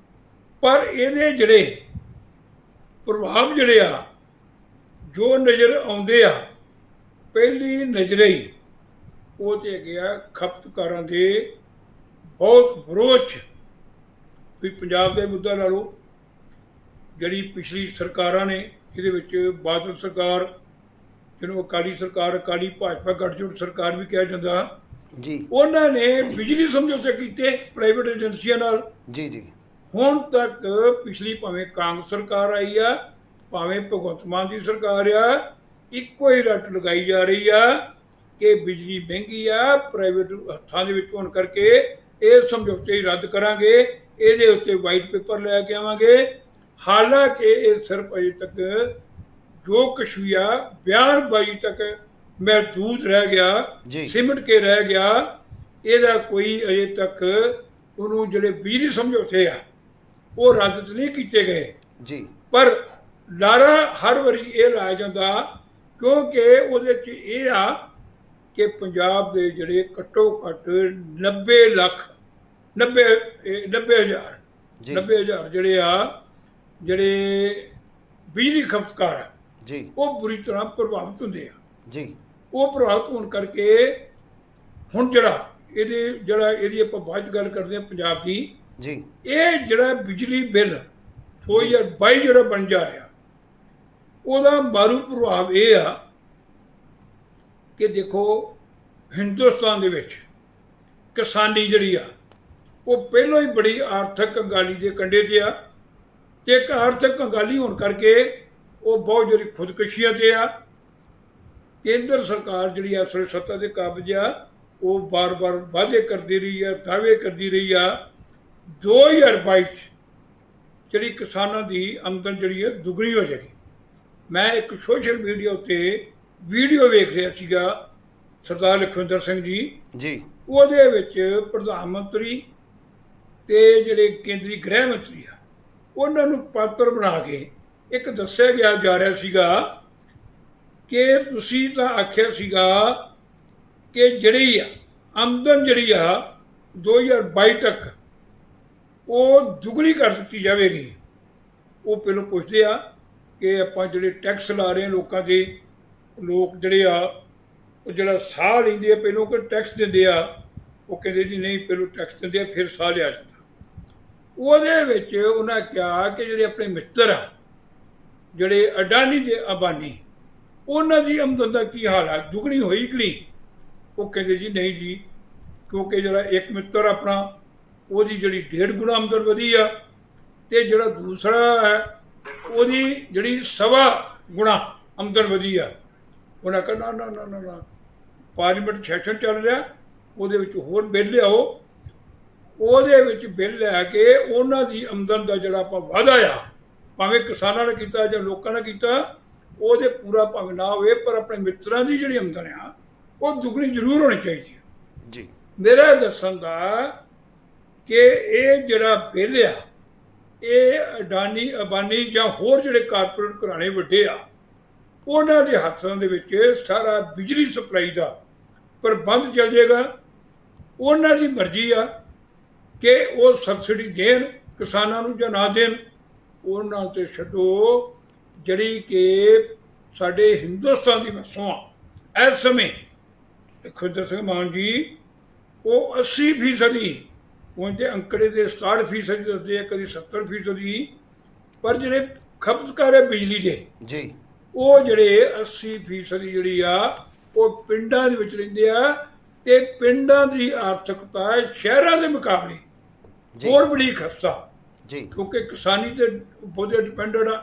ਪਰ ਇਹਦੇ ਜਿਹੜੇ ਪ੍ਰਭਾਵ ਜਿਹੜੇ ਆ ਜੋ ਨਜ਼ਰ ਆਉਂਦੇ ਆ ਪਹਿਲੀ ਨਜ਼ਰੇ ਹੀ, ਉਹ ਤੇ ਹੈਗੇ ਆ ਖਪਤਕਾਰਾਂ ਦੇ ਬਹੁਤ ਵਿਰੋਧ 'ਚ। ਵੀ ਪੰਜਾਬ ਦੇ ਮੁੱਦਾ ਲਾ ਲਓ, ਜਿਹੜੀ ਪਿਛਲੀ ਸਰਕਾਰਾਂ ਨੇ ਇਹਦੇ ਵਿੱਚ ਬਾਦਲ ਸਰਕਾਰ, ਜਿਹਨੂੰ ਅਕਾਲੀ ਸਰਕਾਰ, ਅਕਾਲੀ ਭਾਜਪਾ ਗਠਜੋੜ ਸਰਕਾਰ ਵੀ ਕਿਹਾ ਜਾਂਦਾ ਜੀ, ਉਹਨਾਂ ਨੇ ਬਿਜਲੀ ਸਮਝੌਤੇ ਕੀਤੇ ਪ੍ਰਾਈਵੇਟ ਏਜੰਸੀਆਂ ਨਾਲ। ਜੀ ਜੀ, ਹੁਣ ਤੱਕ ਪਿਛਲੀ ਭਾਵੇਂ ਕਾਂਗਰਸ ਸਰਕਾਰ ਆਈ ਆ, ਭਾਵੇਂ ਭਗਵੰਤ ਮਾਨ ਦੀ ਸਰਕਾਰ ਆ, ਇੱਕੋ ਹੀ ਰੱਟ ਲਗਾਈ ਜਾ ਰਹੀ ਆ ਕਿ ਬਿਜਲੀ ਮਹਿੰਗੀ ਆ, ਪ੍ਰਾਈਵੇਟ ਹੱਥਾਂ ਦੇ ਵਿੱਚ ਹੋਣ ਕਰਕੇ ਇਹ ਸਮਝੌਤੇ ਹੀ ਰੱਦ ਕਰਾਂਗੇ, ਇਹਦੇ ਉੱਤੇ ਵਾਈਟ ਪੇਪਰ ਲੈ ਕੇ ਆਵਾਂਗੇ। ਹਾਲਾਂਕਿ ਇਹ ਸਿਰਫ ਅਜੇ ਤੱਕ ਜੋ ਕੁਛ ਵੀ ਆ ਬਿਆਨਬਾਜ਼ੀ ਤੱਕ ਮਹਿਦੂਦ ਰਹਿ ਗਿਆ, ਸਿਮਟ ਕੇ ਰਹਿ ਗਿਆ, ਇਹਦਾ ਕੋਈ ਅਜੇ ਤੱਕ ਉਹਨੂੰ ਜਿਹੜੇ ਬਿਜਲੀ ਸਮਝੌਤੇ ਆ ਉਹ ਰੱਦ ਨਹੀਂ ਕੀਤੇ ਗਏ ਜੀ, ਪਰ ਲਾਰਾ ਹਰ ਵਾਰੀ ਇਹ ਲਾਇਆ ਜਾਂਦਾ ਕਿਉਂਕਿ ਉਹਦੇ 'ਚ ਇਹ ਆ ਕਿ ਪੰਜਾਬ ਦੇ ਜਿਹੜੇ ਘੱਟੋ ਘੱਟ 90,000 ਜਿਹੜੇ ਬਿਜਲੀ ਖਪਤਕਾਰ ਆ ਜੀ, ਉਹ ਬੁਰੀ ਤਰ੍ਹਾਂ ਪ੍ਰਭਾਵਿਤ ਹੁੰਦੇ ਆ ਜੀ। ਉਹ ਪ੍ਰਭਾਵਿਤ ਹੋਣ ਕਰਕੇ ਹੁਣ ਇਹਦੀ ਆਪਾਂ ਬਾਅਦ 'ਚ ਗੱਲ ਕਰਦੇ ਹਾਂ ਪੰਜਾਬ ਦੀ ਜੀ, ਇਹ ਜਿਹੜਾ ਬਿਜਲੀ ਬਿੱਲ 2022 ਜਿਹੜਾ ਬਣ ਜਾ ਰਿਹਾ, ਉਹਦਾ ਮਾਰੂ ਪ੍ਰਭਾਵ ਇਹ ਆ ਕਿ ਦੇਖੋ ਹਿੰਦੁਸਤਾਨ ਦੇ ਵਿੱਚ ਕਿਸਾਨੀ ਜਿਹੜੀ ਆ ਉਹ ਪਹਿਲਾਂ ਹੀ ਬੜੀ ਆਰਥਿਕ ਕੰਗਾਲੀ ਦੇ ਕੰਢੇ 'ਤੇ ਆ, ਤੇ ਇੱਕ ਆਰਥਿਕ ਕੰਗਾਲੀ ਹੋਣ ਕਰਕੇ ਉਹ ਬਹੁਤ ਜਿਹੜੀ ਖੁਦਕੁਸ਼ੀਆਂ 'ਤੇ ਆ। ਕੇਂਦਰ ਸਰਕਾਰ ਜਿਹੜੀ ਇਸ ਵੇਲੇ ਸੱਤਾ ਦੇ ਕਾਬਜ਼ ਆ, ਉਹ ਬਾਰ-ਬਾਰ ਵਾਅਦੇ ਕਰਦੀ ਰਹੀ ਆ, ਦਾਅਵੇ ਕਰਦੀ ਰਹੀ ਆ। 2022 'ਚ ਜਿਹੜੀ ਕਿਸਾਨਾਂ ਦੀ ਆਮਦਨ ਜਿਹੜੀ ਹੈ ਦੁੱਗਣੀ ਹੋ ਜਾਏਗੀ। ਮੈਂ ਇੱਕ ਸੋਸ਼ਲ ਮੀਡੀਆ ਉੱਤੇ ਵੀਡੀਓ ਵੇਖ ਰਿਹਾ ਸੀਗਾ ਸਰਦਾਰ ਲਖਵਿੰਦਰ ਸਿੰਘ ਜੀ, ਉਹਦੇ ਵਿੱਚ ਪ੍ਰਧਾਨ ਮੰਤਰੀ ਤੇ ਜਿਹੜੇ ਕੇਂਦਰੀ ਗ੍ਰਹਿ ਮੰਤਰੀ ਆ ਉਹਨਾਂ ਨੂੰ ਪਾਤਰ ਬਣਾ ਕੇ ਇੱਕ ਦੱਸਿਆ ਜਾ ਰਿਹਾ ਸੀਗਾ ਕਿ ਤੁਸੀਂ ਤਾਂ ਆਖਿਆ ਸੀਗਾ ਕਿ ਜਿਹੜੀ ਆਮਦਨ ਜਿਹੜੀ ਆ 2022 ਤੱਕ ਉਹ ਦੁੱਗਣੀ ਕਰ ਦਿੱਤੀ ਜਾਵੇਗੀ। ਉਹ ਪਹਿਲਾਂ ਪੁੱਛਦੇ ਆ ਕਿ ਆਪਾਂ ਜਿਹੜੇ ਟੈਕਸ ਲਾ ਰਹੇ ਹਾਂ ਲੋਕਾਂ ਦੇ, ਲੋਕ ਜਿਹੜੇ ਆ ਉਹ ਜਿਹੜਾ ਸਾਹ ਲੈਂਦੇ ਆ ਪਹਿਲਾਂ ਕਿ ਟੈਕਸ ਦਿੰਦੇ ਆ, ਉਹ ਕਹਿੰਦੇ ਜੀ ਨਹੀਂ ਪਹਿਲਾਂ ਟੈਕਸ ਦਿੰਦੇ ਆ ਫਿਰ ਸਾਹ ਲਿਆ ਜਾਂਦਾ। ਉਹਦੇ ਵਿੱਚ ਉਹਨਾਂ ਕਿਹਾ ਕਿ ਜਿਹੜੇ ਆਪਣੇ ਮਿੱਤਰ ਆ, ਜਿਹੜੇ ਅਡਾਨੀ ਤੇ ਅੰਬਾਨੀ, ਉਹਨਾਂ ਦੀ ਆਮਦਨ ਦਾ ਕੀ ਹਾਲ ਆ, ਦੁੱਗਣੀ ਹੋਈ ਕਿ ਨਹੀਂ? ਉਹ ਕਹਿੰਦੇ ਜੀ ਨਹੀਂ ਜੀ, ਕਿਉਂਕਿ ਜਿਹੜਾ ਇੱਕ ਮਿੱਤਰ ਆਪਣਾ, ਉਹਦੀ ਜਿਹੜੀ 1.5 ਗੁਣਾ ਆਮਦਨ ਵਧੀ ਆ, ਤੇ ਜਿਹੜਾ ਦੂਸਰਾ ਹੈ ਉਹਦੀ ਜਿਹੜੀ 1.25 ਗੁਣਾ ਆਮਦਨ ਵਧੀ ਆ। ਉਹਨਾਂ ਕਹਿੰਦਾ ਨਾ ਨਾ ਨਾ ਨਾ, ਪਾਰਲੀਮੈਂਟ ਸੈਸ਼ਨ ਚੱਲ ਰਿਹਾ, ਉਹਦੇ ਵਿੱਚ ਹੋਰ ਬਿੱਲ ਲਿਆਓ, ਉਹਦੇ ਵਿੱਚ ਬਿੱਲ ਲੈ ਕੇ ਉਹਨਾਂ ਦੀ ਆਮਦਨ ਦਾ ਜਿਹੜਾ ਆਪਾਂ ਵਾਧਾ ਆ, ਭਾਵੇਂ ਕਿਸਾਨਾਂ ਨੇ ਕੀਤਾ ਜਾਂ ਲੋਕਾਂ ਨੇ ਕੀਤਾ, ਉਹਦੇ ਪੂਰਾ ਭਾਵੇਂ ਨਾ ਹੋਵੇ, ਪਰ ਆਪਣੇ ਮਿੱਤਰਾਂ ਦੀ ਜਿਹੜੀ ਆਮਦਨ ਆ ਉਹ ਦੁੱਗਣੀ ਜ਼ਰੂਰ ਹੋਣੀ ਚਾਹੀਦੀ ਹੈ ਜੀ। ਮੇਰਾ ਦੱਸਣ ਦਾ ਕਿ ਇਹ ਜਿਹੜਾ ਬਿੱਲ ਆ, ਇਹ ਅਡਾਨੀ ਅੰਬਾਨੀ ਜਾਂ ਹੋਰ ਜਿਹੜੇ ਕਾਰਪੋਰੇਟ ਘਰਾਣੇ ਵੱਡੇ ਆ, ਉਹਨਾਂ ਦੇ ਹੱਥਾਂ ਦੇ ਵਿੱਚ ਸਾਰਾ ਬਿਜਲੀ ਸਪਲਾਈ ਦਾ ਪ੍ਰਬੰਧ ਚੱਲ ਜਾਏਗਾ। ਉਹਨਾਂ ਦੀ ਮਰਜ਼ੀ ਆ ਕਿ ਉਹ ਸਬਸਿਡੀ ਦੇਣ ਕਿਸਾਨਾਂ ਨੂੰ ਜਾਂ ਨਾ ਦੇਣ, ਉਹਨਾਂ ਤੇ ਛੱਡੋ। ਜਿਹੜੀ ਕਿ ਸਾਡੇ ਹਿੰਦੁਸਤਾਨ ਦੀ ਵਸੋਂ ਆ ਇਸ ਸਮੇਂ, ਖੁਦਰ ਸਿੰਘ ਮਾਨ ਜੀ, ਉਹ 80%, ਹੁਣ ਤੇ ਅੰਕੜੇ ਦੇ 67% ਦੱਸਦੇ ਆ, ਕਦੀ 70%, ਪਰ ਜਿਹੜੇ ਖਪਤਕਾਰ ਹੈ ਬਿਜਲੀ ਦੇ ਜੀ, ਉਹ ਜਿਹੜੇ 80% ਜਿਹੜੀ ਆ ਉਹ ਪਿੰਡਾਂ ਦੇ ਵਿੱਚ ਰਹਿੰਦੇ ਆ, ਤੇ ਪਿੰਡਾਂ ਦੀ ਆਰਥਿਕਤਾ ਸ਼ਹਿਰਾਂ ਦੇ ਮੁਕਾਬਲੇ ਹੋਰ ਬੜੀ ਖਸਤਾ ਜੀ, ਕਿਉਂਕਿ ਕਿਸਾਨੀ ਤੇ ਬਹੁਤੇ ਡਿਪੈਂਡਡ ਆ,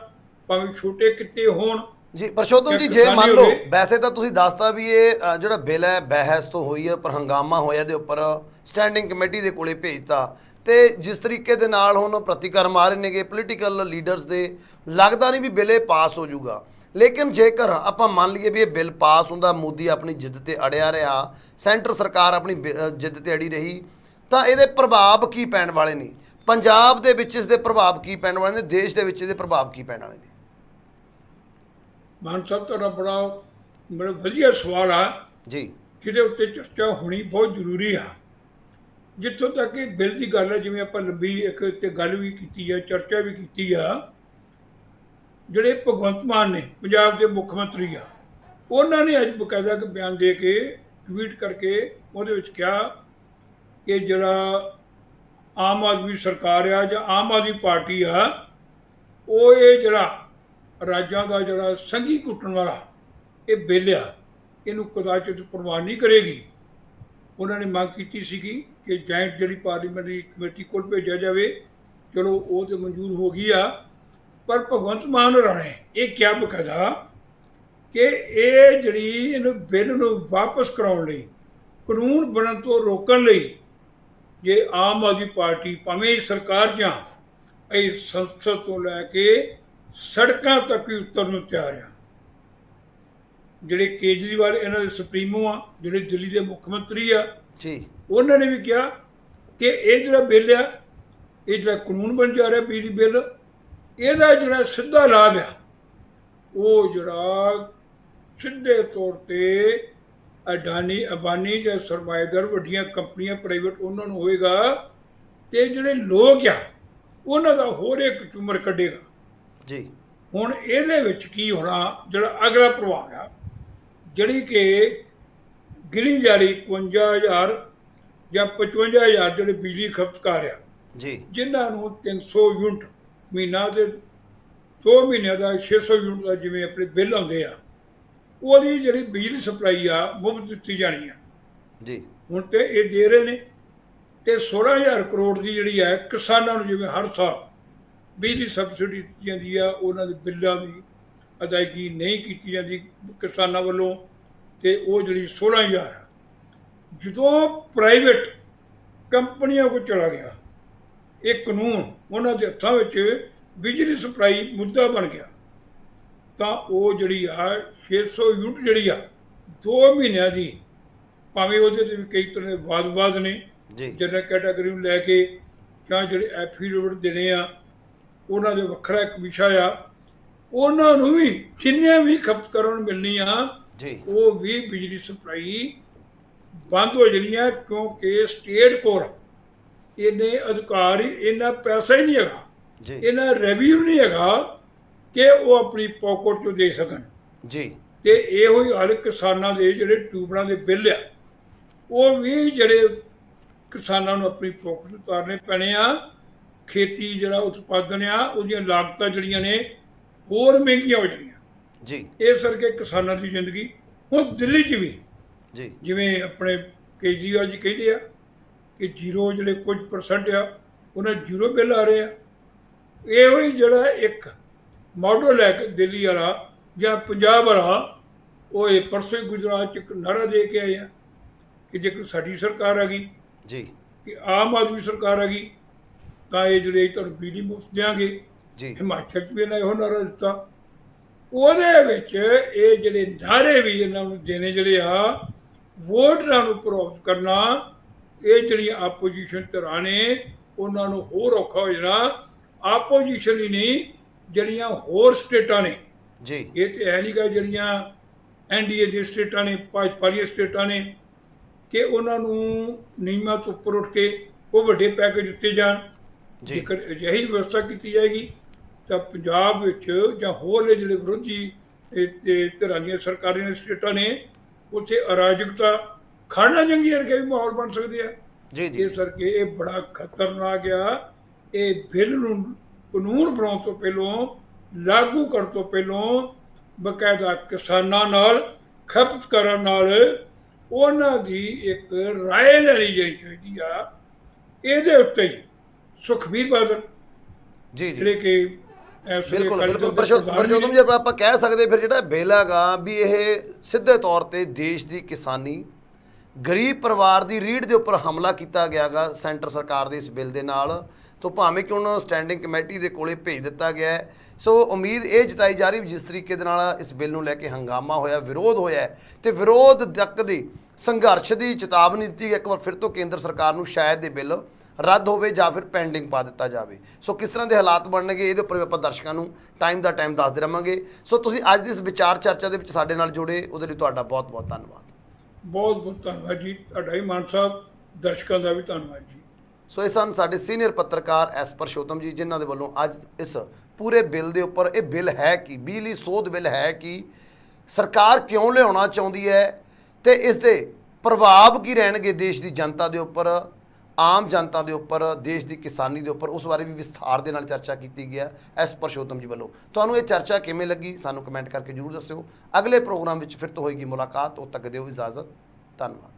ਭਾਵੇਂ ਛੋਟੇ ਕਿੱਤੇ ਹੋਣ। ਜੀ ਪਰਸ਼ੋਤਮ ਜੀ, ਜੇ ਮੰਨ ਲਓ, ਵੈਸੇ ਤਾਂ ਤੁਸੀਂ ਦੱਸਤਾ ਵੀ ਇਹ ਜਿਹੜਾ ਬਿੱਲ ਹੈ ਬਹਿਸ ਤੋਂ ਹੋਈ ਹੈ, ਪਰ ਹੰਗਾਮਾ ਹੋਇਆ ਦੇ ਉੱਪਰ, ਸਟੈਂਡਿੰਗ ਕਮੇਟੀ ਦੇ ਕੋਲੇ ਭੇਜਤਾ, ਤੇ ਜਿਸ ਤਰੀਕੇ ਦੇ ਨਾਲ ਹੁਣ ਪ੍ਰਤੀਕਰਮ ਆ ਰਹੇ ਨੇਗੇ ਪੋਲੀਟੀਕਲ ਲੀਡਰਸ ਦੇ, ਲੱਗਦਾ ਨਹੀਂ ਵੀ ਬਿੱਲ ਇਹ ਪਾਸ ਹੋ ਜਾਊਗਾ। ਲੇਕਿਨ ਜੇਕਰ ਆਪਾਂ ਮੰਨ ਲਈਏ ਵੀ ਇਹ ਬਿੱਲ ਪਾਸ ਹੁੰਦਾ, ਮੋਦੀ ਆਪਣੀ ਜਿੱਦ ਤੇ ਅੜਿਆ ਰਿਹਾ, ਸੈਂਟਰ ਸਰਕਾਰ ਆਪਣੀ ਜਿੱਦ ਤੇ ਅੜੀ ਰਹੀ, ਤਾਂ ਇਹਦੇ ਪ੍ਰਭਾਵ ਕੀ ਪੈਣ ਵਾਲੇ ਨੇ? ਪੰਜਾਬ ਦੇ ਵਿੱਚ ਇਸ ਦੇ ਪ੍ਰਭਾਵ ਕੀ ਪੈਣ ਵਾਲੇ ਨੇ? ਦੇਸ਼ ਦੇ ਵਿੱਚ ਇਹਦੇ ਪ੍ਰਭਾਵ ਕੀ ਪੈਣ ਵਾਲੇ ਨੇ? ਮਾਨ ਸਾਹਿਬ, ਤੁਹਾਡਾ ਬੜਾ ਵਧੀਆ ਸਵਾਲ ਆ ਜੀ, ਜਿਹਦੇ ਉੱਤੇ ਚਰਚਾ ਹੋਣੀ ਬਹੁਤ ਜ਼ਰੂਰੀ ਆ। ਜਿੱਥੋਂ ਤੱਕ ਇਹ ਬਿੱਲ ਦੀ ਗੱਲ ਹੈ, ਜਿਵੇਂ ਆਪਾਂ ਲੰਬੀ ਇੱਕ ਤੇ ਗੱਲ ਵੀ ਕੀਤੀ ਆ, ਚਰਚਾ ਵੀ ਕੀਤੀ ਆ, ਜਿਹੜੇ ਭਗਵੰਤ ਮਾਨ ਨੇ ਪੰਜਾਬ ਦੇ ਮੁੱਖ ਮੰਤਰੀ ਆ, ਉਹਨਾਂ ਨੇ ਅੱਜ ਬਕਾਇਦਾ ਇੱਕ ਬਿਆਨ ਦੇ ਕੇ, ਟਵੀਟ ਕਰਕੇ ਉਹਦੇ ਵਿੱਚ ਕਿਹਾ ਕਿ ਜਿਹੜਾ ਆਮ ਆਦਮੀ ਸਰਕਾਰ ਆ ਜਾਂ ਆਮ ਆਦਮੀ ਪਾਰਟੀ ਆ, ਉਹ ਇਹ ਜਿਹੜਾ ਰਾਜਾਂ ਦਾ ਜਿਹੜਾ ਸੰਘੀ ਕੁੱਟਣ ਵਾਲਾ ਇਹ ਬਿੱਲ ਆ, ਇਹਨੂੰ ਕਦਾਚਿਤ ਪ੍ਰਵਾਨ ਨਹੀਂ ਕਰੇਗੀ। ਉਹਨਾਂ ਨੇ ਮੰਗ ਕੀਤੀ ਸੀਗੀ ਕਿ ਜੁਆਇੰਟ ਜਿਹੜੀ ਪਾਰਲੀਮੈਂਟਰੀ ਕਮੇਟੀ ਕੋਲ ਭੇਜਿਆ ਜਾਵੇ, ਚਲੋ ਉਹ ਤਾਂ ਮਨਜ਼ੂਰ ਹੋ ਗਈ ਆ, ਪਰ ਭਗਵੰਤ ਮਾਨ ਹੋਰਾਂ ਨੇ ਇਹ ਕਿਹਾ ਬਕਾਇਦਾ ਕਿ ਇਹ ਜਿਹੜੀ ਇਹਨੂੰ ਬਿੱਲ ਨੂੰ ਵਾਪਸ ਕਰਾਉਣ ਲਈ, ਕਾਨੂੰਨ ਬਣਨ ਤੋਂ ਰੋਕਣ ਲਈ, ਜੇ ਆਮ ਆਦਮੀ ਪਾਰਟੀ ਭਾਵੇਂ ਸਰਕਾਰ ਜਾਂ ਇਹ ਸੰਸਦ ਤੋਂ ਲੈ ਕੇ ਸੜਕਾਂ ਤੱਕ ਹੀ ਉਤਰਨ ਨੂੰ ਤਿਆਰ ਆ। ਜਿਹੜੇ ਕੇਜਰੀਵਾਲ ਇਹਨਾਂ ਦੇ ਸੁਪਰੀਮੋ ਆ, ਜਿਹੜੇ ਦਿੱਲੀ ਦੇ ਮੁੱਖ ਮੰਤਰੀ ਆ ਜੀ, ਉਹਨਾਂ ਨੇ ਵੀ ਕਿਹਾ ਕਿ ਇਹ ਜਿਹੜਾ ਬਿੱਲ ਆ, ਇਹ ਜਿਹੜਾ ਕਾਨੂੰਨ ਬਣ ਜਾ ਰਿਹਾ ਬਿਜਲੀ ਬਿੱਲ, ਇਹਦਾ ਜਿਹੜਾ ਸਿੱਧਾ ਲਾਭ ਆ, ਉਹ ਜਿਹੜਾ ਸਿੱਧੇ ਤੌਰ ਤੇ ਅਡਾਨੀ ਅੰਬਾਨੀ ਜਾਂ ਸਰਮਾਏਦਾਰ ਵੱਡੀਆਂ ਕੰਪਨੀਆਂ ਪ੍ਰਾਈਵੇਟ ਉਹਨਾਂ ਨੂੰ ਹੋਏਗਾ, ਤੇ ਜਿਹੜੇ ਲੋਕ ਆ ਉਹਨਾਂ ਦਾ ਹੋਰ ਇੱਕ ਝੂਮਰ ਕੱਢੇਗਾ ਜੀ। ਹੁਣ ਇਹਦੇ ਵਿੱਚ ਕੀ ਹੋਣਾ, ਜਿਹੜਾ ਅਗਲਾ ਪ੍ਰਭਾਵ ਆ, ਜਿਹੜੀ ਕਿ ਗਿਣੀ ਜਾ ਰਹੀ 51,000 ਜਾਂ 55,000 ਜਿਹੜੇ ਬਿਜਲੀ ਖਪਤਕਾਰ ਆ ਜੀ, ਜਿਨ੍ਹਾਂ ਨੂੰ 300 ਯੂਨਿਟ ਮਹੀਨਾ ਦੇ 2 ਮਹੀਨਿਆਂ ਦਾ 600 ਯੂਨਿਟ ਦਾ ਜਿਵੇਂ ਆਪਣੇ ਬਿੱਲ ਆਉਂਦੇ ਆ, ਉਹਦੀ ਜਿਹੜੀ ਬਿਜਲੀ ਸਪਲਾਈ ਆ ਮੁਫਤ ਦਿੱਤੀ ਜਾਣੀ ਆ ਜੀ। ਹੁਣ ਤੇ ਇਹ ਦੇ ਰਹੇ ਨੇ, ਤੇ 16,000 ਕਰੋੜ ਦੀ ਜਿਹੜੀ ਹੈ ਕਿਸਾਨਾਂ ਨੂੰ ਜਿਵੇਂ ਹਰ ਸਾਲ ਬਿਜਲੀ ਸਬਸਿਡੀ ਦਿੱਤੀ ਜਾਂਦੀ ਆ, ਉਹਨਾਂ ਦੇ ਬਿੱਲਾਂ ਦੀ ਅਦਾਇਗੀ ਨਹੀਂ ਕੀਤੀ ਜਾਂਦੀ ਕਿਸਾਨਾਂ ਵੱਲੋਂ, ਤੇ ਉਹ ਜਿਹੜੀ 16,000 ਜਦੋਂ ਪ੍ਰਾਈਵੇਟ ਕੰਪਨੀਆਂ ਕੋਲ ਚਲਾ ਗਿਆ ਇਹ ਕਾਨੂੰਨ, ਉਹਨਾਂ ਦੇ ਹੱਥਾਂ ਵਿੱਚ ਬਿਜਲੀ ਸਪਲਾਈ ਮੁੱਦਾ ਬਣ ਗਿਆ, ਤਾਂ ਉਹ ਜਿਹੜੀ ਆ 600 ਯੂਨਿਟ ਜਿਹੜੀ ਆ 2 ਮਹੀਨਿਆਂ ਦੀ, ਭਾਵੇਂ ਉਹਦੇ 'ਤੇ ਵੀ ਕਈ ਤਰ੍ਹਾਂ ਦੇ ਵਾਦ ਨੇ ਜੀ, ਜਨਰਲ ਕੈਟਾਗਰੀ ਨੂੰ ਲੈ ਕੇ, ਜਾਂ ਜਿਹੜੇ ਐਫੀਡੇਵਿਟ ਦੇਣੇ ਆ ਉਹਨਾਂ ਦੇ ਵੱਖਰਾ ਇੱਕ ਵਿਸ਼ਾ ਆ, ਉਹਨਾਂ ਨੂੰ ਵੀ ਜਿੰਨੀਆਂ ਵੀ ਖਪਤਕਾਰਾਂ ਨੂੰ ਮਿਲਣੀ ਆ ਜੀ, ਉਹ ਵੀ ਬਿਜਲੀ ਸਪਲਾਈ ਬੰਦ ਹੋ ਜਾਣੀ ਆ, ਕਿਉਂਕਿ ਸਟੇਟ ਕੋਲ ਇਹਨੇ ਅਧਿਕਾਰ ਹੀ, ਇੰਨਾ ਪੈਸਾ ਹੀ ਨਹੀਂ ਹੈਗਾ ਜੀ, ਇਹਨਾਂ ਰੈਵਨਿਊ ਨਹੀਂ ਹੈਗਾ ਕਿ ਉਹ ਆਪਣੀ ਪਾਕਟ 'ਚੋਂ ਦੇ ਸਕਣ ਜੀ। ਤੇ ਇਹੋ ਹੀ ਹਾਲ ਕਿਸਾਨਾਂ ਦੇ ਜਿਹੜੇ ਟਿਊਬਲਾਂ ਦੇ ਬਿੱਲ ਆ, ਉਹ ਵੀ ਜਿਹੜੇ ਕਿਸਾਨਾਂ ਨੂੰ ਆਪਣੀ ਪਾਕਟ 'ਚ ਉਤਾਰਨੇ ਪੈਣੇ ਆ। ਖੇਤੀ ਜਿਹੜਾ ਉਤਪਾਦਨ ਆ ਉਹਦੀਆਂ ਲਾਗਤਾਂ ਜਿਹੜੀਆਂ ਨੇ ਹੋਰ ਮਹਿੰਗੀਆਂ ਹੋ ਜਾਣੀਆਂ। ਜੀ ਇਸ ਕਰਕੇ ਕਿਸਾਨਾਂ ਦੀ ਜ਼ਿੰਦਗੀ ਹੁਣ ਦਿੱਲੀ 'ਚ ਵੀ ਜੀ ਜਿਵੇਂ ਆਪਣੇ ਕੇਜਰੀਵਾਲ ਜੀ ਕਹਿੰਦੇ ਆ ਕਿ ਜ਼ੀਰੋ ਜਿਹੜੇ ਕੁਝ ਪਰਸੈਂਟ ਆ ਉਹਨਾਂ ਜ਼ੀਰੋ ਬਿੱਲ ਆ ਰਹੇ ਆ। ਇਹੋ ਹੀ ਜਿਹੜਾ ਇੱਕ ਮਾਡਲ ਹੈ ਦਿੱਲੀ ਵਾਲਾ ਜਾਂ ਪੰਜਾਬ ਵਾਲਾ, ਉਹ ਇਹ ਪਰਸੋਂ ਹੀ ਗੁਜਰਾਤ 'ਚ ਇੱਕ ਨਾਅਰਾ ਦੇ ਕੇ ਆਏ ਆ ਕਿ ਜੇਕਰ ਸਾਡੀ ਸਰਕਾਰ ਆ ਗਈ, ਜੀ ਕਿ ਆਮ ਆਦਮੀ ਸਰਕਾਰ ਆ ਗਈ, ਤਾਂ ਇਹ ਜਿਹੜੇ ਤੁਹਾਨੂੰ ਬਿਜਲੀ ਮੁਫਤ ਦਿਆਂਗੇ। ਜੀ ਹਿਮਾਚਲ 'ਚ ਵੀ ਇਹਨਾਂ ਇਹੋ ਨਾਅਰਾ ਦਿੱਤਾ। ਉਹਦੇ ਵਿੱਚ ਇਹ ਜਿਹੜੇ ਨਾਅਰੇ ਵੀ ਇਹਨਾਂ ਨੂੰ ਦੇਣੇ ਜਿਹੜੇ ਆ, ਵੋਟਰਾਂ ਨੂੰ ਪ੍ਰਭਾਵਿਤ ਕਰਨਾ, ਇਹ ਜਿਹੜੀਆਂ ਆਪੋਜੀਸ਼ਨ ਧਿਰਾਂ ਨੇ ਉਹਨਾਂ ਨੂੰ ਹੋਰ ਔਖਾ ਹੋ ਜਾਣਾ। ਆਪੋਜੀਸ਼ਨ ਹੀ ਨਹੀਂ, ਜਿਹੜੀਆਂ ਹੋਰ ਸਟੇਟਾਂ ਨੇ, ਜੀ ਇਹ ਤੇ ਹੈ ਨਹੀਂ ਗਾ ਜਿਹੜੀਆਂ NDA ਦੀਆਂ ਸਟੇਟਾਂ ਨੇ, ਭਾਜਪਾ ਦੀਆਂ ਸਟੇਟਾਂ ਨੇ, ਕਿ ਉਹਨਾਂ ਨੂੰ ਨਿਯਮਾਂ ਤੋਂ ਉੱਪਰ ਉੱਠ ਕੇ ਉਹ ਵੱਡੇ ਪੈਕੇਜ ਦਿੱਤੇ ਜਾਣ। ਜੀ ਜੇਕਰ ਅਜਿਹੀ ਵਿਵਸਥਾ ਕੀਤੀ ਜਾਏਗੀ ਤਾਂ ਪੰਜਾਬ ਵਿੱਚ ਜਾਂ ਹੋਰ ਜਿਹੜੇ ਵਿਰੋਧੀ ਧਿਰਾਂ ਦੀਆਂ ਸਰਕਾਰਾਂ ਦੀਆਂ ਸਟੇਟਾਂ ਨੇ, ਉੱਥੇ ਅਰਾਜਕਤਾ, ਖਾਣਾ ਜੰਗੀ ਵਰਗੇ ਵੀ ਮਾਹੌਲ ਬਣ ਸਕਦੇ ਆ। ਜੀ ਜੀ ਇਸ ਕਰਕੇ ਇਹ ਬੜਾ ਖਤਰਨਾਕ ਆ। ਇਹ ਬਿੱਲ ਨੂੰ ਕਾਨੂੰਨ ਬਣਾਉਣ ਤੋਂ ਪਹਿਲਾਂ, ਲਾਗੂ ਕਰਨ ਤੋਂ ਪਹਿਲਾਂ ਬਕਾਇਦਾ ਕਿਸਾਨਾਂ ਨਾਲ, ਖਪਤਕਾਰਾਂ ਨਾਲ ਉਹਨਾਂ ਦੀ ਇੱਕ ਰਾਏ ਲੈਣੀ ਚਾਹੀਦੀ ਆ। ਇਹਦੇ ਉੱਤੇ ਹੀ ਸੁਖਬੀਰ ਬਾਦਲ ਜੀ ਜੀ ਜਿਹੜੇ ਕਿ ਇਸ ਵੇਲੇ ਬਿਲਕੁਲ ਅਕਾਲੀ ਦਲ ਬਿਲਕੁਲ ਦੇ ਪਰਸ਼ੋਤਮ ਪ੍ਰਧਾਨ ਜੀ, ਆਪਾਂ ਕਹਿ ਸਕਦੇ ਫਿਰ ਜਿਹੜਾ ਬਿੱਲ ਹੈਗਾ ਵੀ ਇਹ ਸਿੱਧੇ ਤੌਰ ਤੇ ਦੇਸ਼ ਦੀ ਕਿਸਾਨੀ, ਗਰੀਬ ਪਰਿਵਾਰ ਦੀ ਰੀੜ੍ਹ ਦੇ ਉੱਪਰ ਹਮਲਾ ਕੀਤਾ ਗਿਆ ਗਾ ਸੈਂਟਰ ਸਰਕਾਰ ਦੇ ਇਸ ਬਿੱਲ ਦੇ ਨਾਲ। ਤੋਂ ਭਾਵੇਂ ਕਿ ਹੁਣ ਸਟੈਂਡਿੰਗ ਕਮੇਟੀ ਦੇ ਕੋਲੇ ਭੇਜ ਦਿੱਤਾ ਗਿਆ ਹੈ। ਸੋ ਉਮੀਦ ਇਹ ਜਤਾਈ ਜਾ ਰਹੀ ਵੀ ਜਿਸ ਤਰੀਕੇ ਦੇ ਨਾਲ ਇਸ ਬਿੱਲ ਨੂੰ ਲੈ ਕੇ ਹੰਗਾਮਾ ਹੋਇਆ, ਵਿਰੋਧ ਹੋਇਆ ਤੇ ਵਿਰੋਧ ਤੱਕ ਦੀ ਸੰਘਰਸ਼ ਦੀ ਚੇਤਾਵਨੀ ਦਿੱਤੀ ਇੱਕ ਵਾਰ ਫਿਰ ਤੋਂ ਕੇਂਦਰ ਸਰਕਾਰ ਨੂੰ, ਸ਼ਾਇਦ ਇਹ ਬਿੱਲ ਰੱਦ ਹੋਵੇ ਜਾਂ ਫਿਰ ਪੈਂਡਿੰਗ ਪਾ ਦਿੱਤਾ ਜਾਵੇ। ਸੋ ਕਿਸ ਤਰ੍ਹਾਂ ਦੇ ਹਾਲਾਤ ਬਣਨਗੇ ਇਹਦੇ ਉੱਪਰ ਆਪਾਂ ਦਰਸ਼ਕਾਂ ਨੂੰ ਟਾਈਮ ਦਾ ਟਾਈਮ ਦੱਸਦੇ ਰਹਾਂਗੇ। ਸੋ ਤੁਸੀਂ ਅੱਜ ਦੀ ਇਸ ਵਿਚਾਰ ਚਰਚਾ ਦੇ ਵਿੱਚ ਸਾਡੇ ਨਾਲ ਜੁੜੇ, ਉਹਦੇ ਲਈ ਤੁਹਾਡਾ ਬਹੁਤ ਬਹੁਤ ਧੰਨਵਾਦ। ਬਹੁਤ ਬਹੁਤ ਧੰਨਵਾਦ ਜੀ, ਤੁਹਾਡਾ ਵੀ ਮਾਨ ਸਾਹਿਬ, ਦਰਸ਼ਕਾਂ ਦਾ ਵੀ ਧੰਨਵਾਦ ਜੀ। ਸੋ ਇਹ ਸਨ ਸਾਡੇ ਸੀਨੀਅਰ ਪੱਤਰਕਾਰ ਐਸ ਪਰਸ਼ੋਤਮ ਜੀ, ਜਿਨ੍ਹਾਂ ਦੇ ਵੱਲੋਂ ਅੱਜ ਇਸ ਪੂਰੇ ਬਿੱਲ ਦੇ ਉੱਪਰ, ਇਹ ਬਿੱਲ ਹੈ ਕਿ ਬਿਜਲੀ ਸੋਧ ਬਿੱਲ ਹੈ ਕਿ ਸਰਕਾਰ ਕਿਉਂ ਲਿਆਉਣਾ ਚਾਹੁੰਦੀ ਹੈ ਤੇ ਇਸ ਦੇ ਪ੍ਰਭਾਵ ਕੀ ਰਹਿਣਗੇ ਦੇਸ਼ ਦੀ ਜਨਤਾ ਦੇ ਉੱਪਰ, ਆਮ ਜਨਤਾ ਦੇ ਉੱਪਰ, ਦੇਸ਼ ਦੀ ਕਿਸਾਨੀ ਦੇ ਉੱਪਰ, ਉਸ ਬਾਰੇ ਵੀ ਵਿਸਥਾਰ ਦੇ ਨਾਲ ਚਰਚਾ ਕੀਤੀ ਗਿਆ ਐਸ ਪਰਸ਼ੋਤਮ ਜੀ ਵੱਲੋਂ। ਤੁਹਾਨੂੰ ਇਹ ਚਰਚਾ ਕਿਵੇਂ ਲੱਗੀ ਸਾਨੂੰ ਕਮੈਂਟ ਕਰਕੇ ਜ਼ਰੂਰ ਦੱਸਿਓ। ਅਗਲੇ ਪ੍ਰੋਗਰਾਮ ਵਿੱਚ ਫਿਰ ਤੋਂ ਹੋਏਗੀ ਮੁਲਾਕਾਤ, ਉਦੋਂ ਤੱਕ ਦਿਓ ਇਜਾਜ਼ਤ। ਧੰਨਵਾਦ।